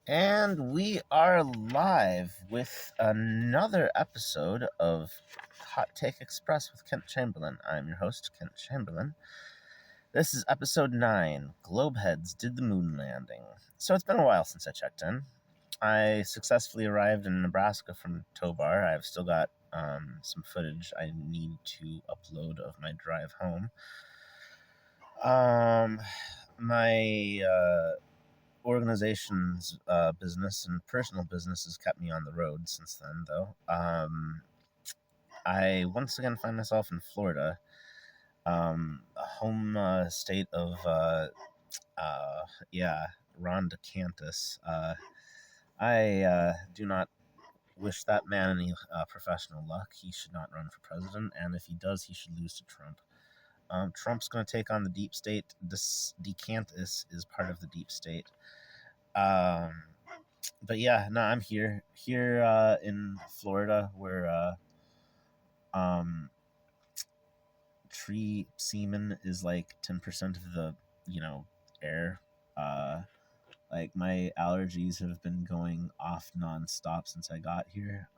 And we are live with another episode of Hot Take Express with Kent Chamberlain. I'm your host, Kent Chamberlain. This is episode 9, Globeheads Did the Moon Landing. So it's been a while since I checked in. I successfully arrived in Nebraska from Tobar. I've still got some footage I need to upload of my drive home. My organization's business and personal business has kept me on the road since then, though. I once again find myself in Florida, home state of, Ron DeSantis. I do not wish that man any professional luck. He should not run for president, and if he does, he should lose to Trump. Trump's going to take on the deep state. DeSantis is part of the deep state. But yeah, no, I'm here in Florida, where tree semen is like 10% of the air. Like my allergies have been going off nonstop since I got here.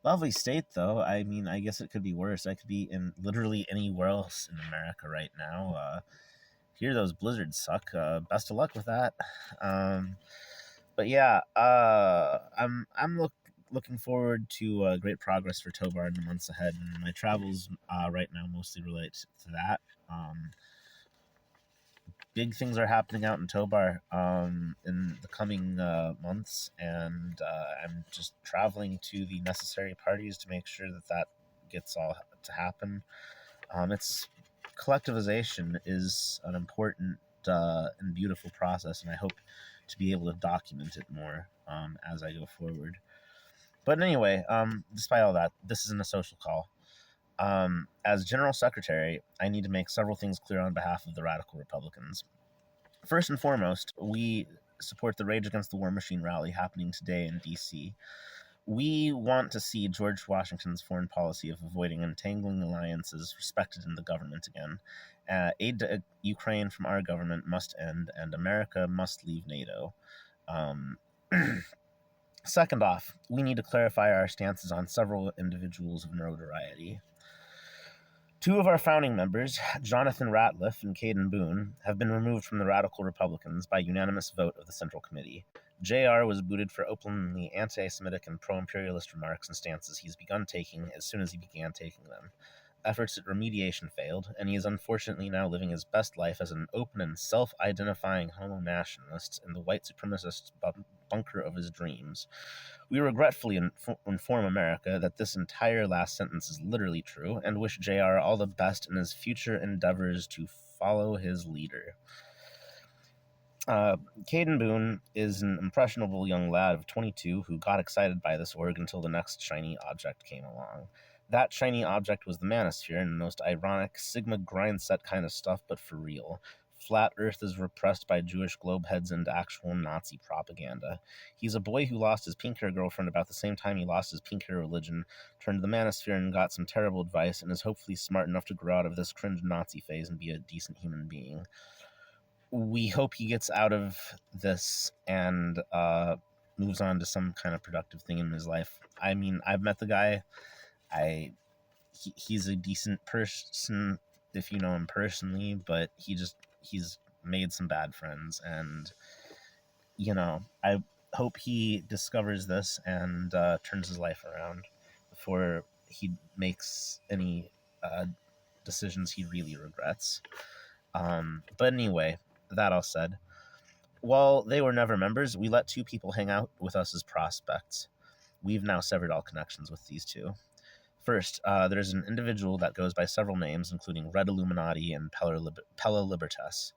Lovely state though. I mean, I guess it could be worse. I could be in literally anywhere else in America right now. Here those blizzards suck. Best of luck with that. But yeah, I'm looking forward to great progress for Tobar in the months ahead, and my travels right now mostly relate to that. Big things are happening out in Tobar in the coming months, and I'm just traveling to the necessary parties to make sure that gets all to happen. It's collectivization is an important and beautiful process, and I hope to be able to document it more as I go forward. But anyway, despite all that, this isn't a social call. As General Secretary, I need to make several things clear on behalf of the Radical Republicans. First and foremost, we support the Rage Against the War Machine rally happening today in D.C. We want to see George Washington's foreign policy of avoiding entangling alliances respected in the government again. Aid to Ukraine from our government must end, and America must leave NATO. Second off, we need to clarify our stances on several individuals of notoriety. Two of our founding members, Jonathan Ratliff and Caden Boone, have been removed from the Radical Republicans by unanimous vote of the Central Committee. JR was booted for openly anti-Semitic and pro-imperialist remarks and stances he's begun taking as soon as he began taking them. Efforts at remediation failed, and he is unfortunately now living his best life as an open and self-identifying homo-nationalist in the white supremacist bunker of his dreams. We regretfully inform America that this entire last sentence is literally true, and wish JR all the best in his future endeavors to follow his leader. Caden Boone is an impressionable young lad of 22 who got excited by this org until the next shiny object came along. That shiny object was the manosphere, and the most ironic Sigma grindset kind of stuff, but for real. Flat Earth is repressed by Jewish globeheads and actual Nazi propaganda. He's a boy who lost his pink hair girlfriend about the same time he lost his pink hair religion, turned to the manosphere and got some terrible advice, and is hopefully smart enough to grow out of this cringe Nazi phase and be a decent human being. We hope he gets out of this and moves on to some kind of productive thing in his life. I mean, I've met the guy. He's a decent person if you know him personally, but he's made some bad friends, and I hope he discovers this and turns his life around before he makes any decisions he really regrets. But anyway, that all said, while they were never members, we let two people hang out with us as prospects. We've now severed all connections with these two. First, there's an individual that goes by several names, including Red Illuminati and Pella Libertas.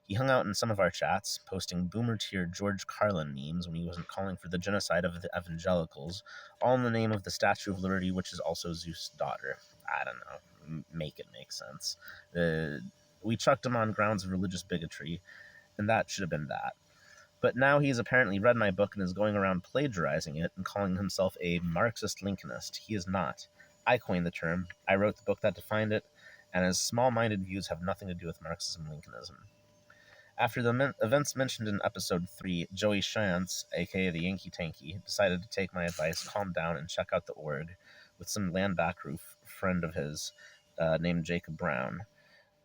He hung out in some of our chats, posting boomer-tier George Carlin memes when he wasn't calling for the genocide of the evangelicals, all in the name of the Statue of Liberty, which is also Zeus' daughter. I don't know. Make it make sense. We chucked him on grounds of religious bigotry, and that should have been that. But now he's apparently read my book and is going around plagiarizing it and calling himself a Marxist-Lincolnist. He is not. I coined the term. I wrote the book that defined it, and his small-minded views have nothing to do with Marxism-Lincolnism. After the events mentioned in episode 3, Joey Shantz, aka the Yankee Tanky, decided to take my advice, calm down, and check out the org with some land backroom friend of his named Jacob Brown.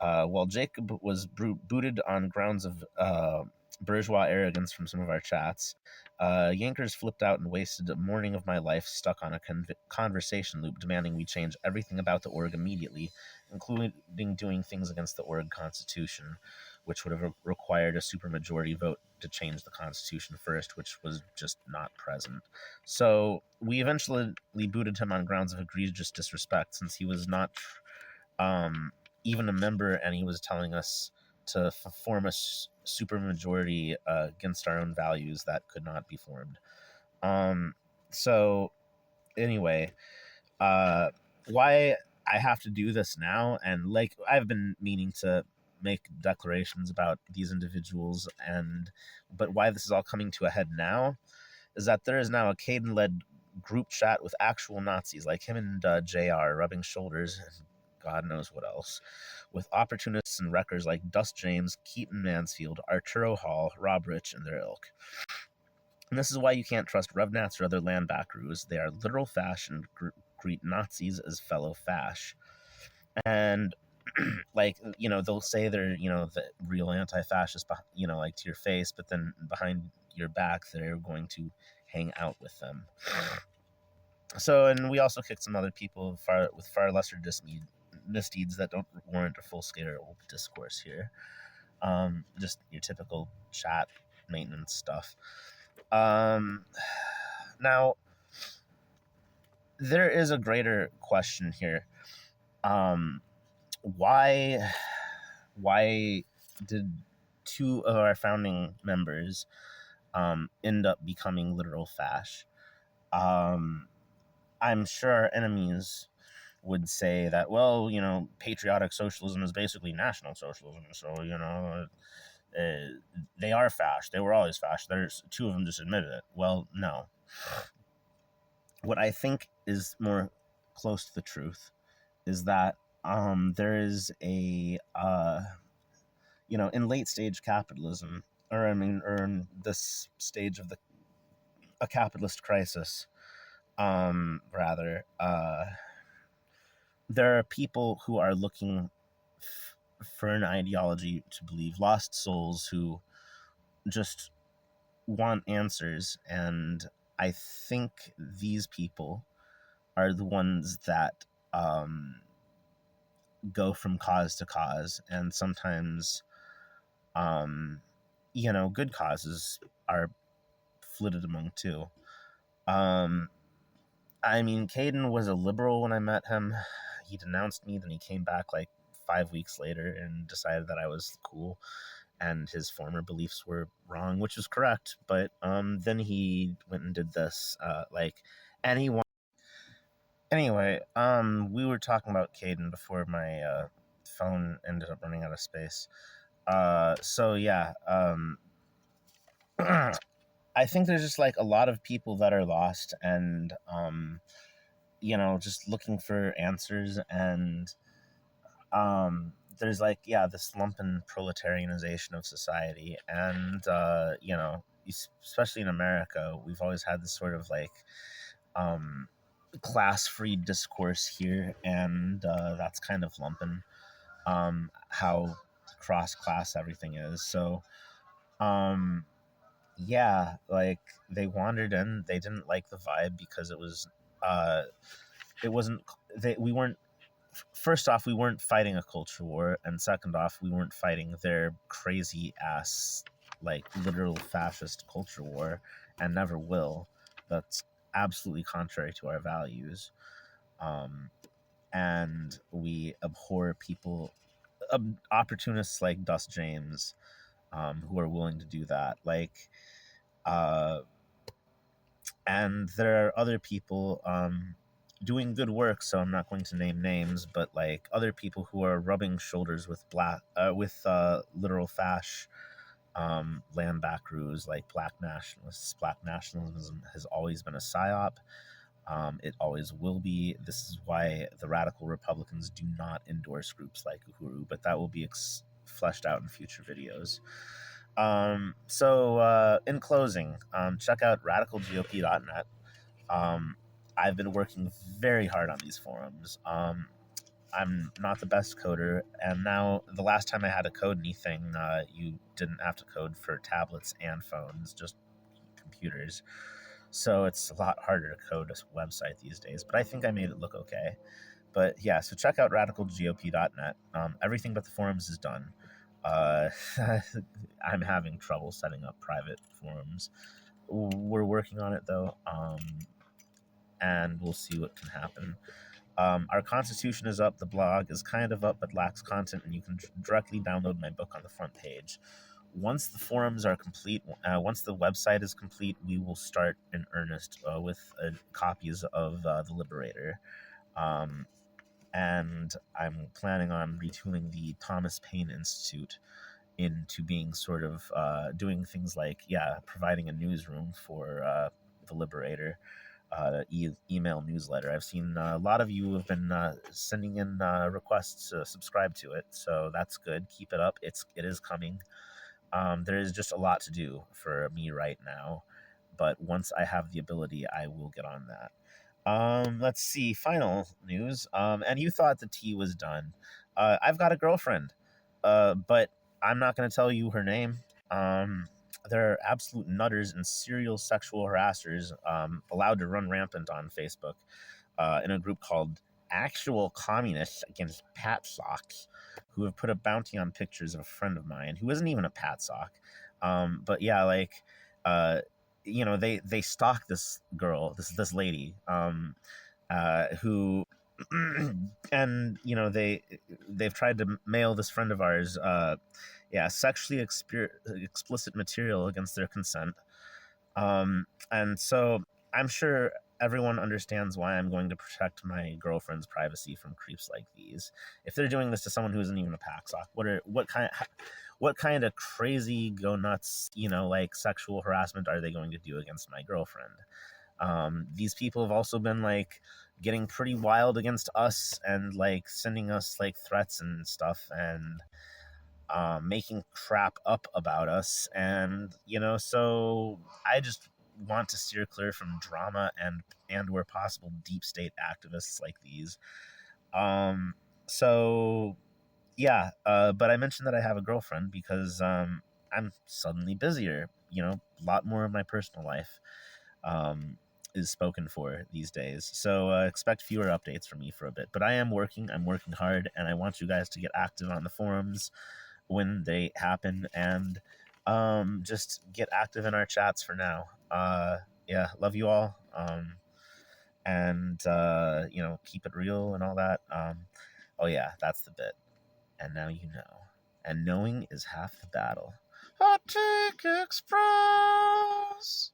While Jacob was booted on grounds of bourgeois arrogance from some of our chats, Yankers flipped out and wasted a morning of my life stuck on a conversation loop demanding we change everything about the org immediately, including doing things against the org constitution, which would have required a supermajority vote to change the constitution first, which was just not present. So we eventually booted him on grounds of egregious disrespect, since he was not even a member, and he was telling us to form a supermajority against our own values that could not be formed. So anyway, why I have to do this now, and like I've been meaning to make declarations about these individuals, but why this is all coming to a head now is that there is now a Caden-led group chat with actual Nazis like him and JR rubbing shoulders, and God knows what else, with opportunists and wreckers like Dust James, Keaton Mansfield, Arturo Hall, Rob Rich, and their ilk. And this is why you can't trust Revnats or other land backaroos. They are literal fash and greet Nazis as fellow fash. And like, they'll say they're, the real anti-fascist, like to your face, but then behind your back, they're going to hang out with them. So, and we also kicked some other people with far lesser misdeeds that don't warrant a full-scale discourse here. Just your typical chat maintenance stuff. Now, there is a greater question here. Why did two of our founding members end up becoming literal fash? I'm sure our enemies would say that, well, patriotic socialism is basically national socialism, so, they are fash. They were always fash. There's two of them just admitted it. Well, no. What I think is more close to the truth is that there is a, in late stage capitalism, or in this stage of a capitalist crisis, rather, there are people who are looking for an ideology to believe, lost souls who just want answers, and I think these people are the ones that go from cause to cause, and sometimes good causes are flitted among too. I mean, Caden was a liberal when I met him. He denounced me, then he came back like 5 weeks later and decided that I was cool and his former beliefs were wrong, which is correct. But then he went and did this, and he won. Anyway, we were talking about Caden before my phone ended up running out of space. So yeah, I think there's just like a lot of people that are lost and just looking for answers, and there's like, this lumpen proletarianization of society, and especially in America, we've always had this sort of like class-free discourse here, and that's kind of lumpen, how cross-class everything is. So like they wandered in, they didn't like the vibe because we weren't, first off, we weren't fighting a culture war, and second off, we weren't fighting their crazy ass, like, literal fascist culture war, and never will. That's absolutely contrary to our values. And we abhor people, opportunists like Dust James, who are willing to do that. And there are other people doing good work, so I'm not going to name names, but like other people who are rubbing shoulders with literal fash land backaroos, like black nationalists. Black nationalism has always been a psyop. It always will be. This is why the radical Republicans do not endorse groups like Uhuru, but that will be fleshed out in future videos. In closing, check out radicalgop.net. I've been working very hard on these forums. I'm not the best coder, and now the last time I had to code anything, you didn't have to code for tablets and phones, just computers. So it's a lot harder to code a website these days, but I think I made it look okay. But yeah, so check out radicalgop.net. Everything but the forums is done. Uh, I'm having trouble setting up private forums. We're working on it though, and we'll see what can happen. Our constitution is up. The blog is kind of up, but lacks content, and you can directly download my book on the front page. Once the forums are complete, once the website is complete, we will start in earnest with copies of The Liberator. And I'm planning on retooling the Thomas Paine Institute into being sort of doing things like, providing a newsroom for The Liberator, email newsletter. I've seen a lot of you have been sending in requests to subscribe to it, so that's good. Keep it up. It is coming. There is just a lot to do for me right now, but once I have the ability, I will get on that. Let's see. Final news. And you thought the tea was done. I've got a girlfriend, but I'm not going to tell you her name. They're absolute nutters and serial sexual harassers, allowed to run rampant on Facebook, in a group called Actual Communists Against Pat Socks, who have put a bounty on pictures of a friend of mine who isn't even a Pat Sock. But yeah, like, they stalk this girl, this lady, who and they've tried to mail this friend of ours sexually explicit material against their consent. And so I'm sure everyone understands why I'm going to protect my girlfriend's privacy from creeps like these. If they're doing this to someone who isn't even a packsock, what kind of crazy go nuts, like sexual harassment are they going to do against my girlfriend? These people have also been like getting pretty wild against us and like sending us like threats and stuff, and making crap up about us. And so I just want to steer clear from drama and where possible deep state activists like these. So yeah, but I mentioned that I have a girlfriend because I'm suddenly busier. A lot more of my personal life is spoken for these days. So expect fewer updates from me for a bit. But I'm working hard, and I want you guys to get active on the forums when they happen, and just get active in our chats for now. Love you all. And keep it real and all that. Oh yeah, that's the bit. And now you know. And knowing is half the battle. Hot Take Express!